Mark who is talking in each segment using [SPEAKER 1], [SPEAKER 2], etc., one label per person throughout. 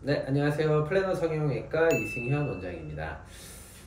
[SPEAKER 1] 네, 안녕하세요. 플래너 성형외과 이승현 원장입니다.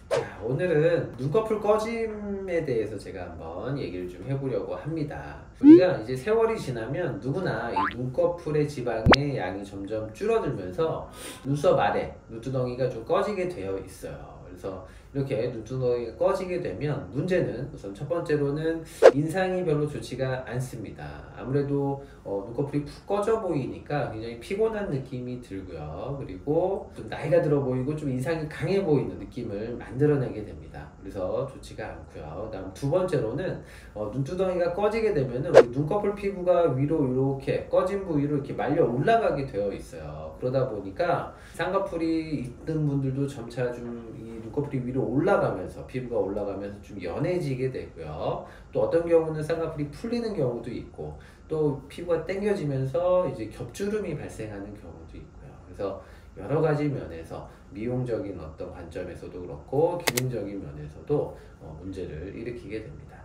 [SPEAKER 1] 자, 오늘은 눈꺼풀 꺼짐에 대해서 제가 한번 얘기를 좀 해보려고 합니다. 우리가 이제 세월이 지나면 누구나 이 눈꺼풀의 지방의 양이 점점 줄어들면서 눈썹 아래, 눈두덩이가 좀 꺼지게 되어 있어요. 그래서 이렇게 눈두덩이가 꺼지게 되면 문제는 우선 첫 번째로는 인상이 별로 좋지가 않습니다. 아무래도 눈꺼풀이 푹 꺼져 보이니까 굉장히 피곤한 느낌이 들고요. 그리고 좀 나이가 들어 보이고 좀 인상이 강해 보이는 느낌을 만들어내게 됩니다. 그래서 좋지가 않고요. 그다음 두 번째로는 눈두덩이가 꺼지게 되면은 우리 눈꺼풀 피부가 위로 이렇게 꺼진 부위로 이렇게 말려 올라가게 되어 있어요. 그러다 보니까 쌍꺼풀이 있는 분들도 점차 좀 이 눈꺼풀이 위로 올라가면서 피부가 올라가면서 좀 연해지게 되고요. 또 어떤 경우는 쌍꺼풀이 풀리는 경우도 있고 또 피부가 당겨지면서 이제 겹주름이 발생하는 경우도 있고요. 그래서 여러 가지 면에서 미용적인 어떤 관점에서도 그렇고 기능적인 면에서도 문제를 일으키게 됩니다.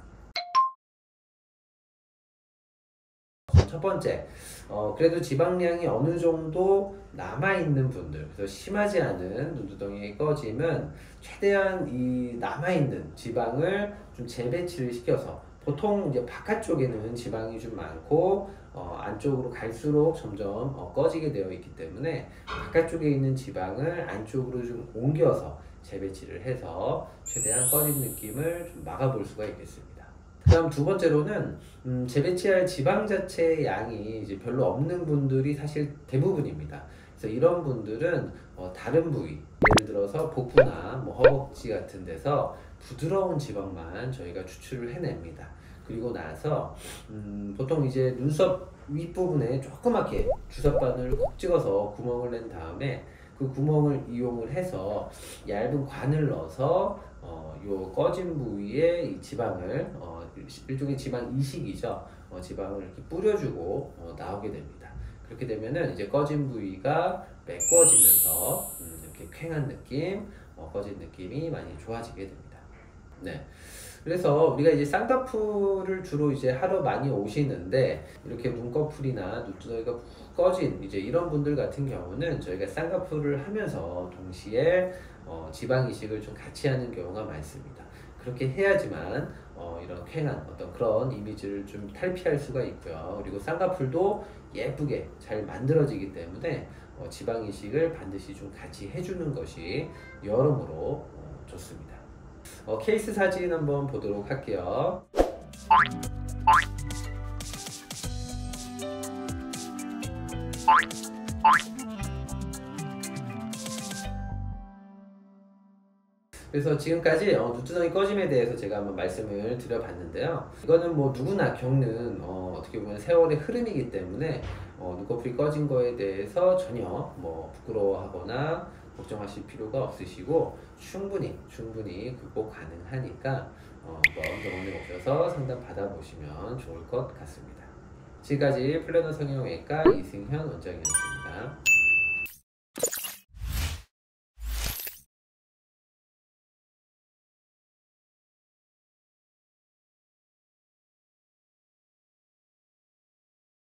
[SPEAKER 1] 첫 번째, 그래도 지방량이 어느 정도 남아있는 분들, 그래서 심하지 않은 눈두덩이의 꺼짐은 최대한 이 남아있는 지방을 좀 재배치를 시켜서 보통 이제 바깥쪽에는 지방이 좀 많고 안쪽으로 갈수록 점점 꺼지게 되어 있기 때문에 바깥쪽에 있는 지방을 안쪽으로 좀 옮겨서 재배치를 해서 최대한 꺼진 느낌을 좀 막아볼 수가 있겠습니다. 그다음 두 번째로는 재배치할 지방 자체의 양이 이제 별로 없는 분들이 사실 대부분입니다. 그래서 이런 분들은 다른 부위, 예를 들어서 복부나 뭐 허벅지 같은 데서 부드러운 지방만 저희가 추출을 해냅니다. 그리고 나서 보통 이제 눈썹 윗부분에 조그맣게 주사바늘을 콕 찍어서 구멍을 낸 다음에 그 구멍을 이용을 해서 얇은 관을 넣어서 요 꺼진 부위에 이 지방을 일종의 지방 이식이죠. 지방을 이렇게 뿌려주고 나오게 됩니다. 그렇게 되면은 이제 꺼진 부위가 메꿔지면서 이렇게 퀭한 느낌, 꺼진 느낌이 많이 좋아지게 됩니다. 네. 그래서 우리가 이제 쌍꺼풀을 주로 이제 하러 많이 오시는데 이렇게 눈꺼풀이나 눈두덩이가 푹 꺼진 이제 이런 분들 같은 경우는 저희가 쌍꺼풀을 하면서 동시에 지방 이식을 좀 같이 하는 경우가 많습니다. 그렇게 해야지만 이런 퀭한 어떤 그런 이미지를 좀 탈피할 수가 있고요. 그리고 쌍꺼풀도 예쁘게 잘 만들어지기 때문에 지방 이식을 반드시 좀 같이 해주는 것이 여러모로 좋습니다. 케이스 사진 한번 보도록 할게요. 그래서 지금까지 눈두덩이 꺼짐에 대해서 제가 한번 말씀을 드려봤는데요. 이거는 뭐 누구나 겪는 어떻게 보면 세월의 흐름이기 때문에 눈꺼풀이 꺼진 거에 대해서 전혀 뭐 부끄러워하거나 걱정하실 필요가 없으시고 충분히 극복 가능하니까 한번 병원에 오셔서 상담 받아보시면 좋을 것 같습니다. 지금까지 플래너 성형외과 이승현 원장이었습니다.